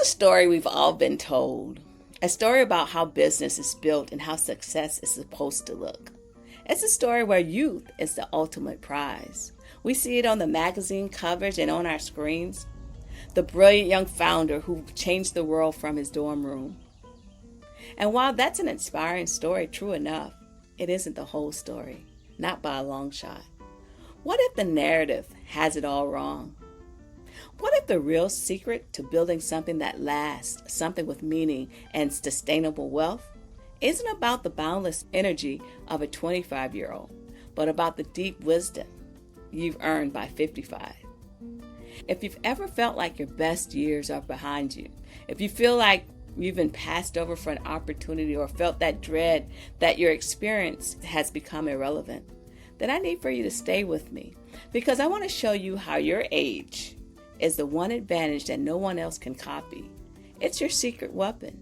a story we've all been told. A story about how business is built and how success is supposed to look. It's a story where youth is the ultimate prize. We see it on the magazine covers and on our screens. The brilliant young founder who changed the world from his dorm room. And while that's an inspiring story, true enough, it isn't the whole story, not by a long shot. What if the narrative has it all wrong? What if the real secret to building something that lasts, something with meaning and sustainable wealth, isn't about the boundless energy of a 25-year-old, but about the deep wisdom you've earned by 55? If you've ever felt like your best years are behind you, if you feel like you've been passed over for an opportunity or felt that dread that your experience has become irrelevant, then I need for you to stay with me, because I want to show you how your age is the one advantage that no one else can copy. It's your secret weapon,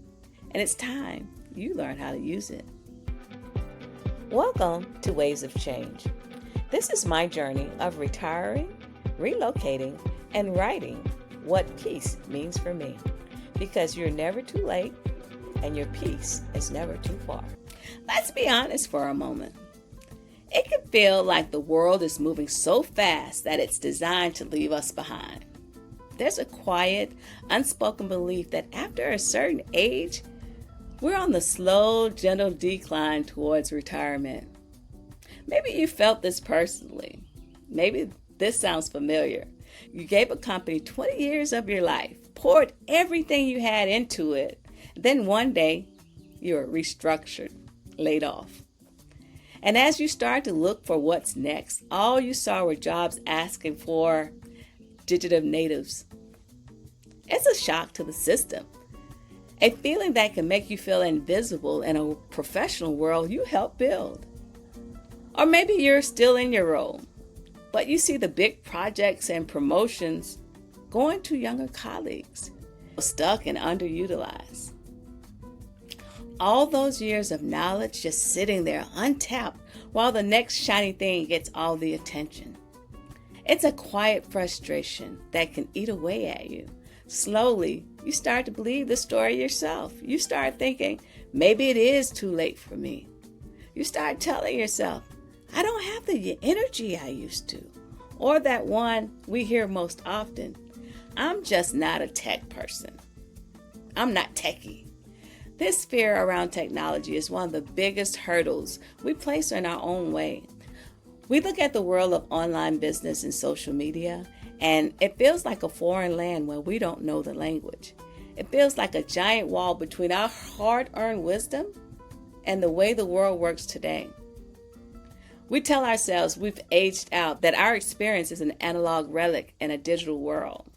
and it's time you learn how to use it. Welcome to Waves of Change. This is my journey of retiring, relocating, and writing what peace means for me. Because you're never too late, and your peace is never too far. Let's be honest for a moment. It can feel like the world is moving so fast that it's designed to leave us behind. There's a quiet, unspoken belief that after a certain age, we're on the slow, gentle decline towards retirement. Maybe you felt this personally. Maybe this sounds familiar. You gave a company 20 years of your life, poured everything you had into it, then one day you were restructured, laid off. And as you started to look for what's next, all you saw were jobs asking for digital natives. It's a shock to the system, a feeling that can make you feel invisible in a professional world you helped build. Or maybe you're still in your role, but you see the big projects and promotions going to younger colleagues, stuck and underutilized. All those years of knowledge just sitting there untapped while the next shiny thing gets all the attention. It's a quiet frustration that can eat away at you. Slowly, you start to believe the story yourself. You start thinking, maybe it is too late for me. You start telling yourself, I don't have the energy I used to. Or that one we hear most often, I'm just not a tech person. I'm not techie. This fear around technology is one of the biggest hurdles we place in our own way. We look at the world of online business and social media, and it feels like a foreign land where we don't know the language. It feels like a giant wall between our hard-earned wisdom and the way the world works today. We tell ourselves we've aged out, that our experience is an analog relic in a digital world.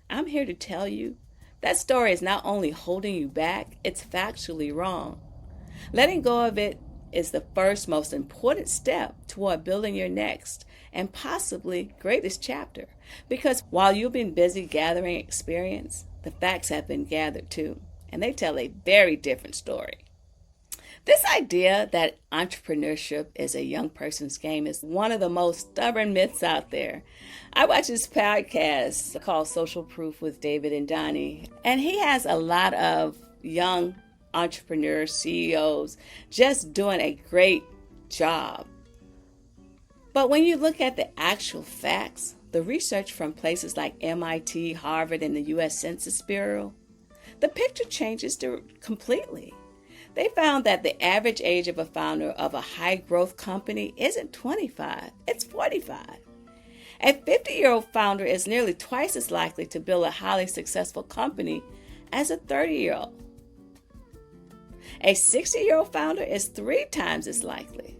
I'm here to tell you that story is not only holding you back, it's factually wrong. Letting go of it is the first most important step toward building your next and possibly greatest chapter. Because while you've been busy gathering experience, the facts have been gathered too, and they tell a very different story. This idea that entrepreneurship is a young person's game is one of the most stubborn myths out there. I watch this podcast called Social Proof with David and Donnie, and he has a lot of young entrepreneurs, CEOs, just doing a great job. But when you look at the actual facts, the research from places like MIT, Harvard, and the U.S. Census Bureau, the picture changes completely. They found that the average age of a founder of a high-growth company isn't 25, it's 45. A 50-year-old founder is nearly twice as likely to build a highly successful company as a 30-year-old. A 60-year-old founder is 3 times as likely.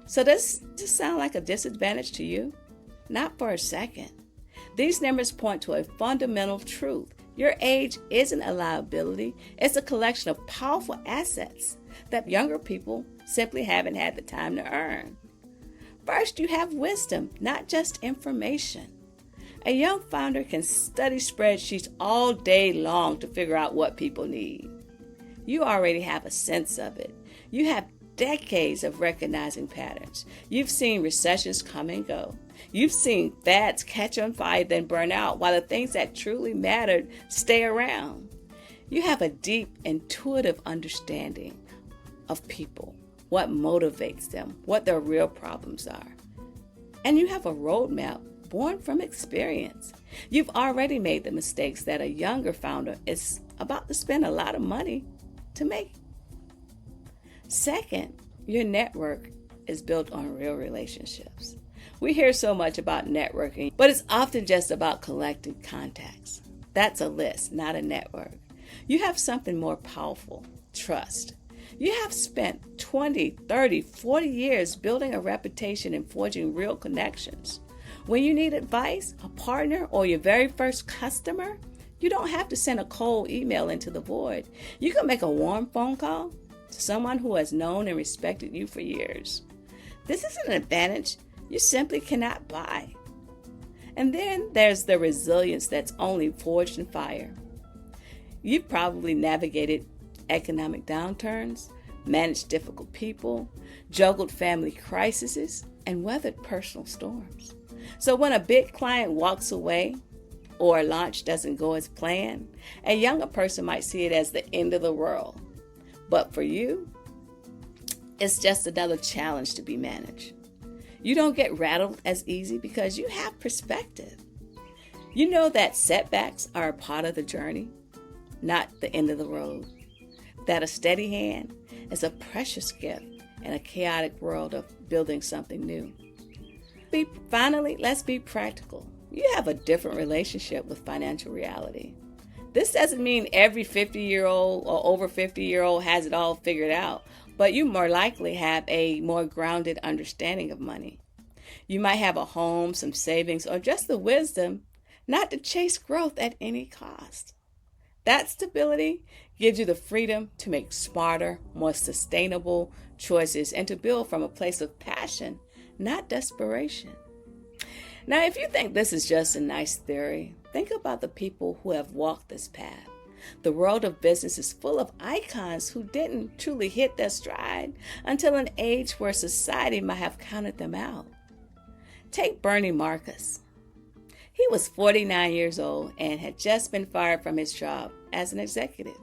So does this sound like a disadvantage to you? Not for a second. These numbers point to a fundamental truth. Your age isn't a liability. It's a collection of powerful assets that younger people simply haven't had the time to earn. First, you have wisdom, not just information. A young founder can study spreadsheets all day long to figure out what people need. You already have a sense of it. You have decades of recognizing patterns. You've seen recessions come and go. You've seen fads catch on fire then burn out, while the things that truly mattered stay around. You have a deep, intuitive understanding of people, what motivates them, what their real problems are. And you have a roadmap born from experience. You've already made the mistakes that a younger founder is about to spend a lot of money to make. Second, your network is built on real relationships. We hear so much about networking, but it's often just about collecting contacts. That's a list, not a network. You have something more powerful, trust. You have spent 20, 30, 40 years building a reputation and forging real connections. When you need advice, a partner, or your very first customer, you don't have to send a cold email into the void. You can make a warm phone call to someone who has known and respected you for years. This is an advantage you simply cannot buy. And then there's the resilience that's only forged in fire. You've probably navigated economic downturns, managed difficult people, juggled family crises, and weathered personal storms. So when a big client walks away or a launch doesn't go as planned, a younger person might see it as the end of the world. But for you, it's just another challenge to be managed. You don't get rattled as easy because you have perspective. You know that setbacks are a part of the journey, not the end of the road. That a steady hand is a precious gift in a chaotic world of building something new. Finally, let's be practical. You have a different relationship with financial reality. This doesn't mean every 50-year-old or over 50-year-old has it all figured out, but you more likely have a more grounded understanding of money. You might have a home, some savings, or just the wisdom not to chase growth at any cost. That stability gives you the freedom to make smarter, more sustainable choices and to build from a place of passion, not desperation. Now, if you think this is just a nice theory, think about the people who have walked this path. The world of business is full of icons who didn't truly hit their stride until an age where society might have counted them out. Take Bernie Marcus. He was 49 years old and had just been fired from his job as an executive.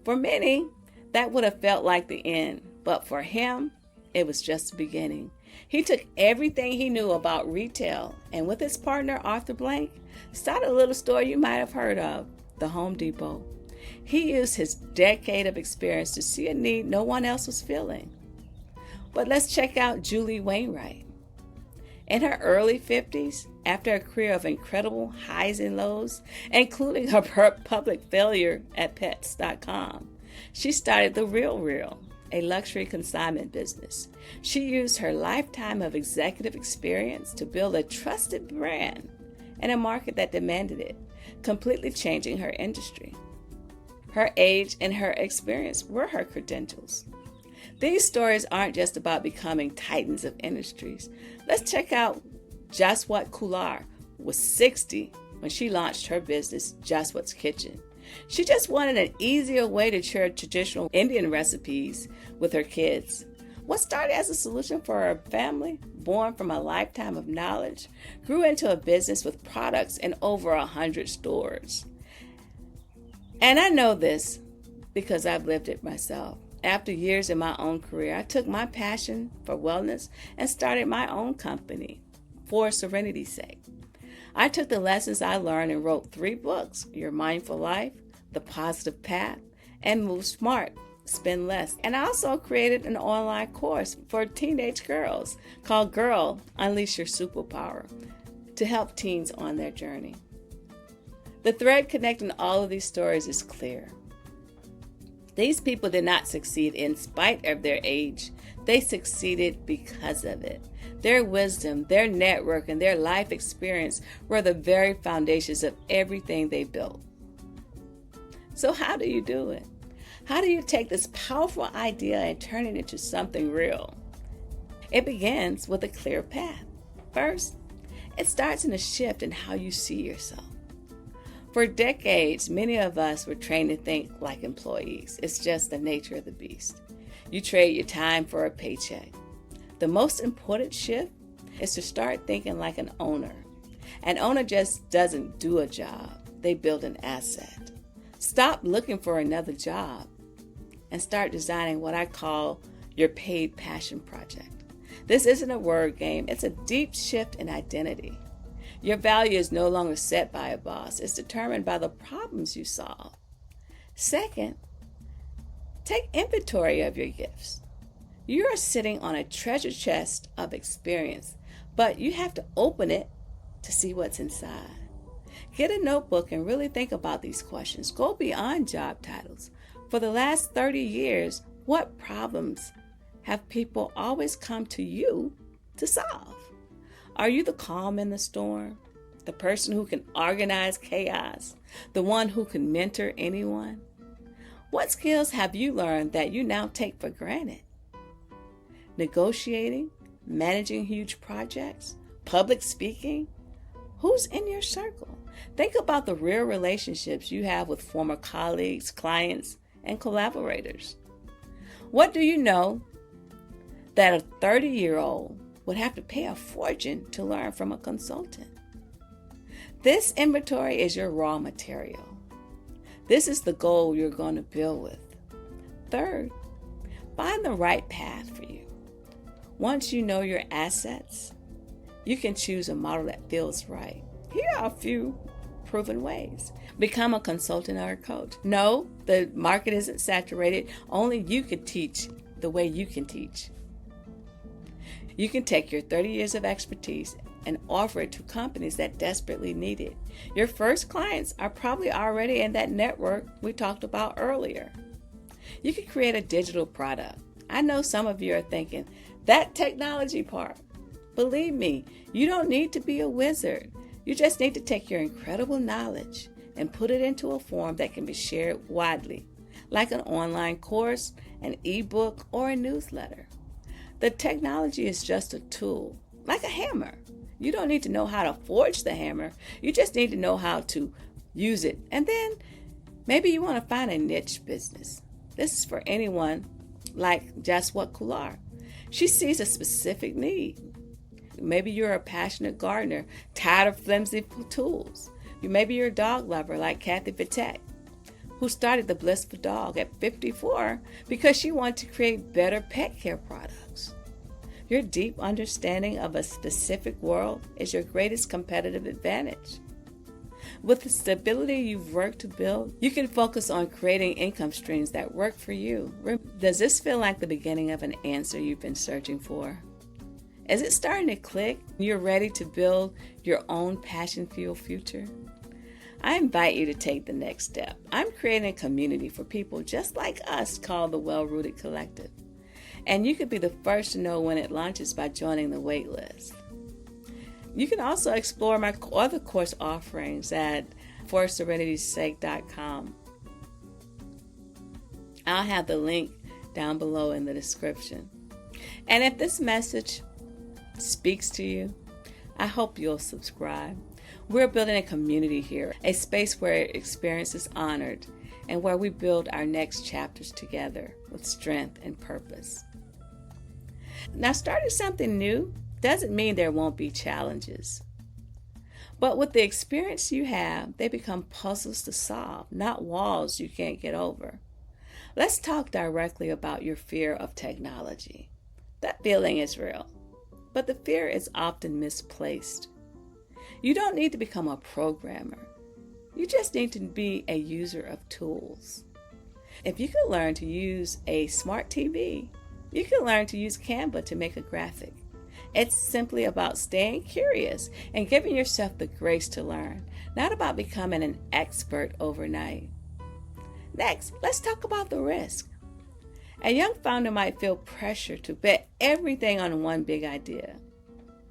For many, that would have felt like the end, but for him, it was just the beginning. He took everything he knew about retail and with his partner, Arthur Blank, started a little store you might have heard of, the Home Depot. He used his decade of experience to see a need no one else was filling. But let's check out Julie Wainwright. In her early 50s, after a career of incredible highs and lows, including her public failure at pets.com, she started The Real, a luxury consignment business. She used her lifetime of executive experience to build a trusted brand in a market that demanded it, completely changing her industry. Her age and her experience were her credentials. These stories aren't just about becoming titans of industries. Let's check out Jaswat Kular was 60 when she launched her business, Jaswat's Kitchen. She just wanted an easier way to share traditional Indian recipes with her kids. What started as a solution for her family, born from a lifetime of knowledge, grew into a business with products in over 100 stores. And I know this because I've lived it myself. After years in my own career, I took my passion for wellness and started my own company for serenity's sake. I took the lessons I learned and wrote 3 books, Your Mindful Life, The Positive Path, and Move Smart, Spend Less. And I also created an online course for teenage girls called Girl, Unleash Your Superpower to help teens on their journey. The thread connecting all of these stories is clear. These people did not succeed in spite of their age. They succeeded because of it. Their wisdom, their network, and their life experience were the very foundations of everything they built. So how do you do it? How do you take this powerful idea and turn it into something real? It begins with a clear path. First, it starts in a shift in how you see yourself. For decades, many of us were trained to think like employees. It's just the nature of the beast. You trade your time for a paycheck. The most important shift is to start thinking like an owner. An owner just doesn't do a job. They build an asset. Stop looking for another job and start designing what I call your paid passion project. This isn't a word game, it's a deep shift in identity. Your value is no longer set by a boss, it's determined by the problems you solve. Second, take inventory of your gifts. You are sitting on a treasure chest of experience, but you have to open it to see what's inside. Get a notebook and really think about these questions. Go beyond job titles. For the last 30 years, what problems have people always come to you to solve? Are you the calm in the storm? The person who can organize chaos? The one who can mentor anyone? What skills have you learned that you now take for granted? Negotiating, managing huge projects, public speaking? Who's in your circle? Think about the real relationships you have with former colleagues, clients, and collaborators. What do you know that a 30-year-old would have to pay a fortune to learn from a consultant? This inventory is your raw material. This is the goal you're going to build with. Third, find the right path for you. Once you know your assets, you can choose a model that feels right. Here are a few proven ways. Become a consultant or a coach. No, the market isn't saturated. Only you can teach the way you can teach. You can take your 30 years of expertise and offer it to companies that desperately need it. Your first clients are probably already in that network we talked about earlier. You can create a digital product. I know some of you are thinking, that technology part. Believe me, you don't need to be a wizard. You just need to take your incredible knowledge and put it into a form that can be shared widely, like an online course, an ebook, or a newsletter. The technology is just a tool, like a hammer. You don't need to know how to forge the hammer. You just need to know how to use it. And then maybe you want to find a niche business. This is for anyone like Jaswat Kular. She sees a specific need. Maybe you're a passionate gardener, tired of flimsy tools. Maybe you're a dog lover like Kathy Vitek, who started the Blissful Dog at 54 because she wanted to create better pet care products. Your deep understanding of a specific world is your greatest competitive advantage. With the stability you've worked to build, you can focus on creating income streams that work for you. Does this feel like the beginning of an answer you've been searching for? Is it starting to click? You're ready to build your own passion-fueled future? I invite you to take the next step. I'm creating a community for people just like us called the WellRooted Collective. And you could be the first to know when it launches by joining the waitlist. You can also explore my other course offerings at forserenitysake.com. I'll have the link down below in the description. And if this message speaks to you, I hope you'll subscribe. We're building a community here, a space where experience is honored and where we build our next chapters together with strength and purpose. Now, starting something new doesn't mean there won't be challenges. But with the experience you have, they become puzzles to solve, not walls you can't get over. Let's talk directly about your fear of technology. That feeling is real, but the fear is often misplaced. You don't need to become a programmer. You just need to be a user of tools. If you can learn to use a smart TV, you can learn to use Canva to make a graphic. It's simply about staying curious and giving yourself the grace to learn, not about becoming an expert overnight. Next, let's talk about the risk. A young founder might feel pressure to bet everything on one big idea.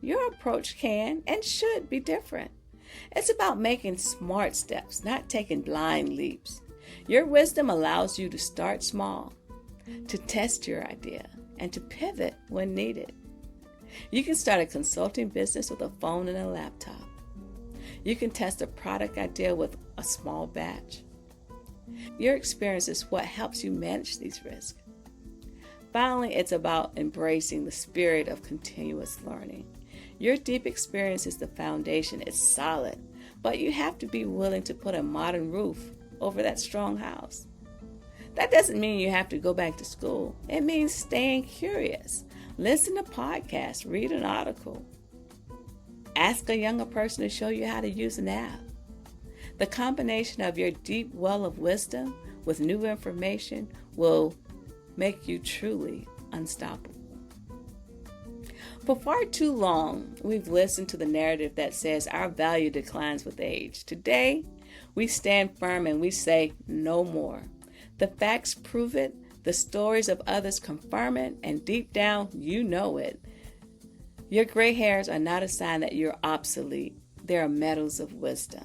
Your approach can and should be different. It's about making smart steps, not taking blind leaps. Your wisdom allows you to start small, to test your idea, and to pivot when needed. You can start a consulting business with a phone and a laptop. You can test a product idea with a small batch. Your experience is what helps you manage these risks. Finally, it's about embracing the spirit of continuous learning. Your deep experience is the foundation. It's solid, but you have to be willing to put a modern roof over that strong house. That doesn't mean you have to go back to school. It means staying curious. Listen to podcasts, read an article. Ask a younger person to show you how to use an app. The combination of your deep well of wisdom with new information will make you truly unstoppable. For far too long, we've listened to the narrative that says our value declines with age. Today, we stand firm and we say no more. The facts prove it, the stories of others confirm it, and deep down, you know it. Your gray hairs are not a sign that you're obsolete. They are medals of wisdom.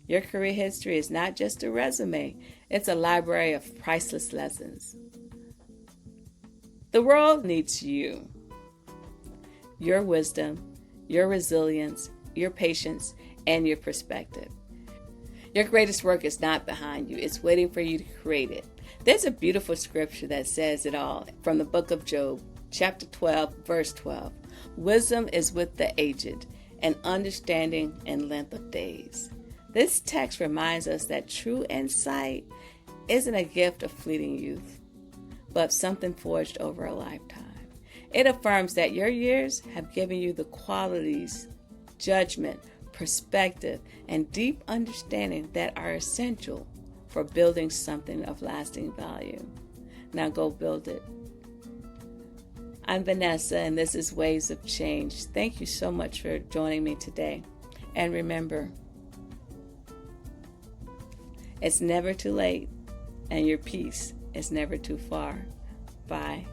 Your career history is not just a resume. It's a library of priceless lessons. The world needs you. Your wisdom, your resilience, your patience, and your perspective. Your greatest work is not behind you. It's waiting for you to create it. There's a beautiful scripture that says it all from the book of Job, chapter 12, verse 12. Wisdom is with the aged, and understanding in length of days. This text reminds us that true insight isn't a gift of fleeting youth, but something forged over a lifetime. It affirms that your years have given you the qualities, judgment, perspective, and deep understanding that are essential for building something of lasting value. Now go build it. I'm Vanessa, and this is Waves of Change. Thank you so much for joining me today. And remember, it's never too late, and your peace is never too far. Bye.